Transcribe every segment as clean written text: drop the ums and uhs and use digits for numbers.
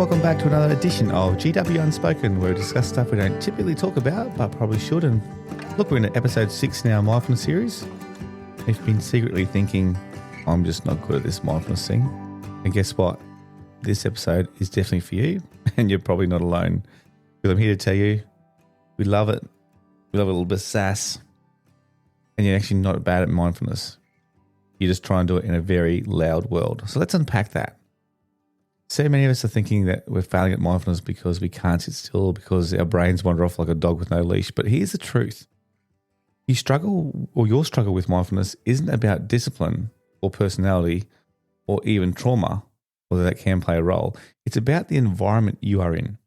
welcome back to another edition of GW Unspoken, where we discuss stuff we don't typically talk about, but probably should. And look, we're in episode 6 now, mindfulness series. If you've been secretly thinking, I'm just not good at this mindfulness thing, and guess what? This episode is definitely for you, and you're probably not alone. Because I'm here to tell you, we love it. We love a little bit of sass, and you're actually not bad at mindfulness. You just try and do it in a very loud world. So let's unpack that. So many of us are thinking that we're failing at mindfulness because we can't sit still, because our brains wander off like a dog with no leash. But here's the truth. Your struggle with mindfulness isn't about discipline or personality or even trauma, although that can play a role. It's about the environment you are in.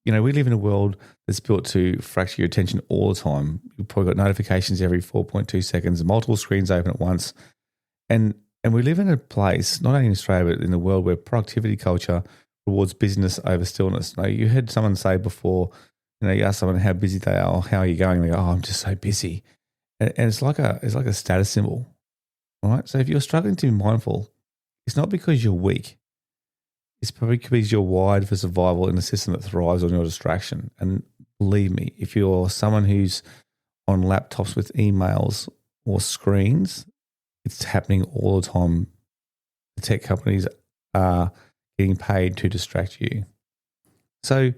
You know, we live in a world that's built to fracture your attention all the time. You've probably got notifications every 4.2 seconds, multiple screens open at once. And we live in a place, not only in Australia, but in the world, where productivity culture rewards busyness over stillness. Now, you heard someone say before, you ask someone how busy they are, how are you going? They go, I'm just so busy. And it's like a status symbol, right? So if you're struggling to be mindful, it's not because you're weak. It's probably because you're wired for survival in a system that thrives on your distraction. And believe me, if you're someone who's on laptops with emails or screens, it's happening all the time. The tech companies are getting paid to distract you. So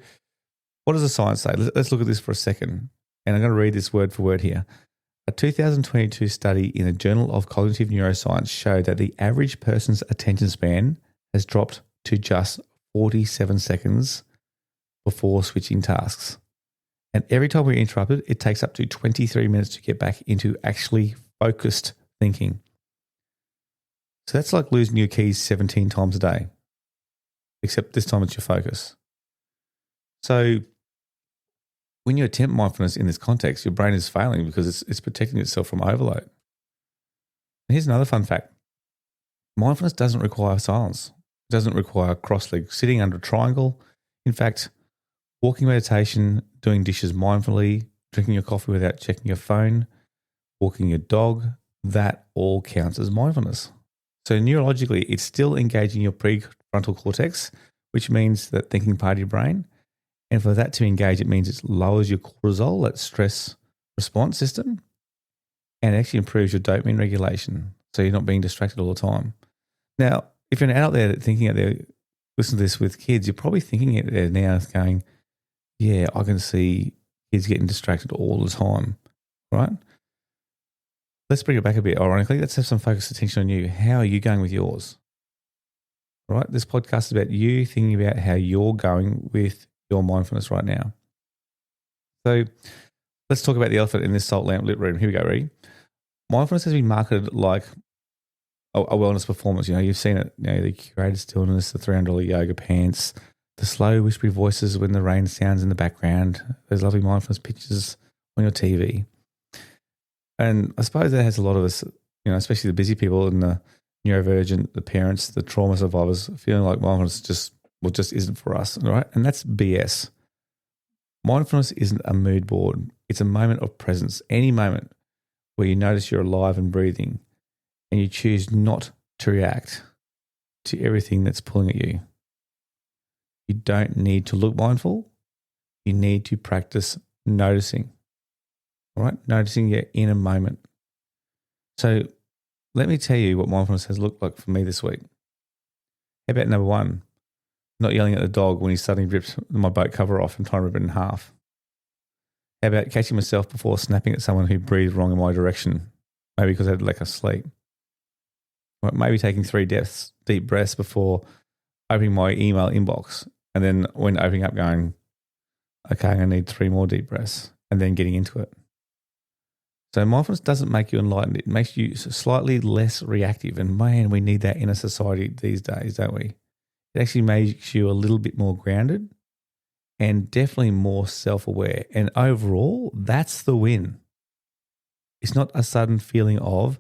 what does the science say? Let's look at this for a second. And I'm going to read this word for word here. A 2022 study in the Journal of Cognitive Neuroscience showed that the average person's attention span has dropped to just 47 seconds before switching tasks. And every time we're interrupted, it takes up to 23 minutes to get back into actually focused thinking. So that's like losing your keys 17 times a day, except this time it's your focus. So when you attempt mindfulness in this context, your brain is failing because it's protecting itself from overload. And here's another fun fact. Mindfulness doesn't require silence. It doesn't require cross-legged sitting under a triangle. In fact, walking meditation, doing dishes mindfully, drinking your coffee without checking your phone, walking your dog, that all counts as mindfulness. So neurologically, it's still engaging your prefrontal cortex, which means that thinking part of your brain. And for that to engage, it means it lowers your cortisol, that stress response system, and actually improves your dopamine regulation. So you're not being distracted all the time. Now, if you're an adult there thinking out there, listen to this with kids, you're probably thinking it there now going, yeah, I can see kids getting distracted all the time, right? Let's bring it back a bit. Ironically, let's have some focused attention on you. How are you going with yours? All right? This podcast is about you thinking about how you're going with your mindfulness right now. So let's talk about the elephant in this salt lamp lit room. Here we go, ready? Mindfulness has been marketed like a wellness performance. You've seen it. The curated stillness, the $300 yoga pants, the slow whispery voices when the rain sounds in the background, those lovely mindfulness pictures on your TV. And I suppose that has a lot of us, especially the busy people and the neurodivergent, the parents, the trauma survivors, feeling like mindfulness just isn't for us, right? And that's BS. Mindfulness isn't a mood board. It's a moment of presence, any moment where you notice you're alive and breathing and you choose not to react to everything that's pulling at you. You don't need to look mindful. You need to practice noticing. All right, noticing your inner moment. So let me tell you what mindfulness has looked like for me this week. How about number one, not yelling at the dog when he suddenly rips my boat cover off and trying to rip it in half? How about catching myself before snapping at someone who breathed wrong in my direction, maybe because I had lack of sleep? Or maybe taking 3 deep breaths before opening my email inbox, and then when opening up going, okay, I'm going to need 3 more deep breaths, and then getting into it. So mindfulness doesn't make you enlightened. It makes you slightly less reactive. And man, we need that in a society these days, don't we? It actually makes you a little bit more grounded and definitely more self-aware. And overall, that's the win. It's not a sudden feeling of,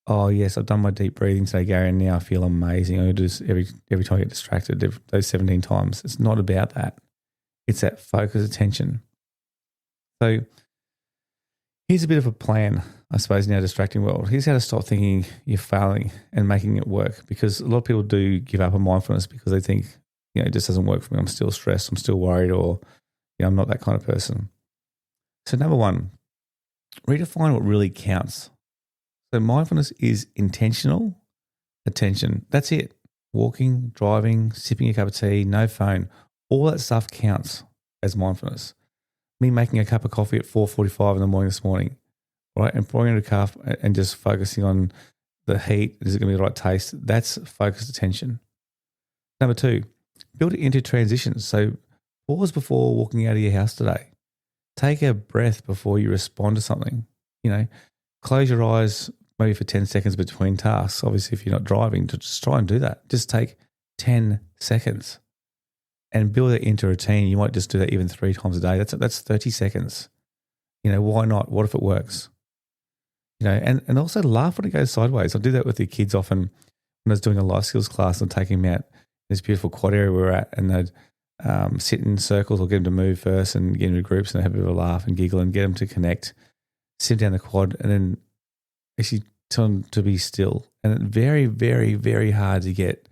oh yes, I've done my deep breathing today, Gary, and now I feel amazing. I do this every time I get distracted, those 17 times. It's not about that. It's that focused attention. So here's a bit of a plan, I suppose, in our distracting world. Here's how to stop thinking you're failing and making it work, because a lot of people do give up on mindfulness because they think, it just doesn't work for me. I'm still stressed. I'm still worried, or I'm not that kind of person. So number one, redefine what really counts. So mindfulness is intentional attention. That's it. Walking, driving, sipping a cup of tea, no phone, all that stuff counts as mindfulness. Me making a cup of coffee at 4:45 in the morning this morning, right, and pouring it in a cup and just focusing on the heat. Is it going to be the right taste? That's focused attention. Number two, build it into transitions. So pause before walking out of your house today. Take a breath before you respond to something. Close your eyes maybe for 10 seconds between tasks. Obviously, if you're not driving, just try and do that. Just take 10 seconds and build it into a routine. You might just do that even 3 times a day. That's 30 seconds. Why not? What if it works? And also laugh when it goes sideways. I do that with the kids often when I was doing a life skills class and taking them out this beautiful quad area we were at, and they'd sit in circles or get them to move first and get into groups and have a bit of a laugh and giggle and get them to connect, sit down the quad, and then actually tell them to be still. And it's very, very, very hard to get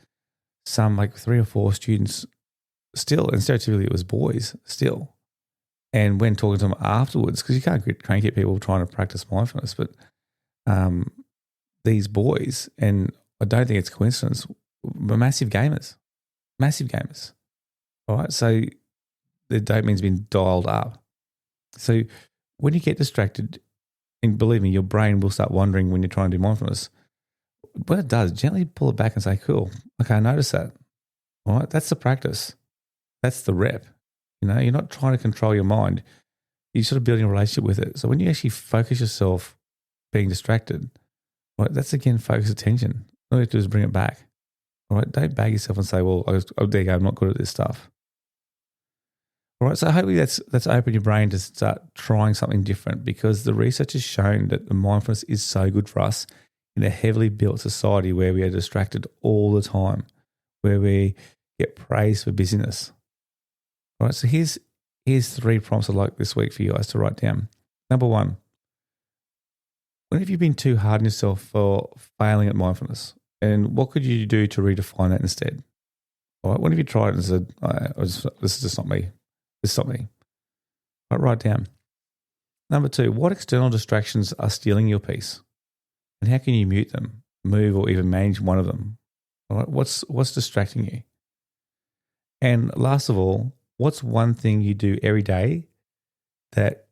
some like 3 or 4 students still, and stereotypically it was boys still. And when talking to them afterwards, because you can't get people trying to practice mindfulness, but these boys, and I don't think it's coincidence, were massive gamers. All right, so the dopamine's been dialed up. So when you get distracted, and believe me, your brain will start wandering when you're trying to do mindfulness. What it does, gently pull it back and say, cool, okay, I notice that. All right, that's the practice. That's the rep. You're not trying to control your mind. You're sort of building a relationship with it. So when you actually focus yourself being distracted, all right, that's again focused attention. All you have to do is bring it back. All right, don't bag yourself and say, well, there you go, I'm not good at this stuff. All right, so hopefully that's opened your brain to start trying something different, because the research has shown that the mindfulness is so good for us in a heavily built society where we are distracted all the time, where we get praised for busyness. All right, so here's 3 prompts I'd like this week for you guys to write down. Number 1, when have you been too hard on yourself for failing at mindfulness? And what could you do to redefine that instead? All right, when have you tried it and said, this is just not me. This is not me. All right, write it down. Number 2, what external distractions are stealing your peace? And how can you mute them, move, or even manage one of them? All right, what's distracting you? And last of all, what's one thing you do every day that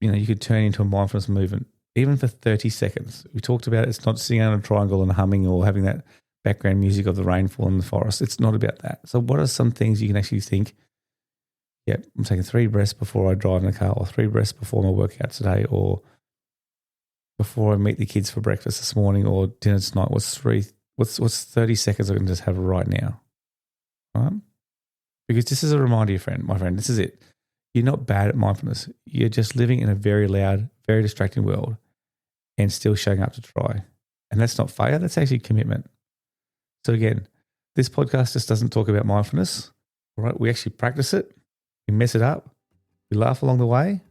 you could turn into a mindfulness movement, even for 30 seconds? We talked about it's not sitting on a triangle and humming or having that background music of the rainfall in the forest. It's not about that. So what are some things you can actually think, yep, I'm taking 3 breaths before I drive in the car, or 3 breaths before my workout today, or before I meet the kids for breakfast this morning or dinner tonight? What's 30 seconds I can just have right now? All right? Because this is a reminder, my friend, this is it. You're not bad at mindfulness. You're just living in a very loud, very distracting world and still showing up to try. And that's not failure, that's actually commitment. So again, this podcast just doesn't talk about mindfulness. All right? We actually practice it. We mess it up. We laugh along the way.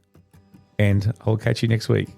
And I'll catch you next week.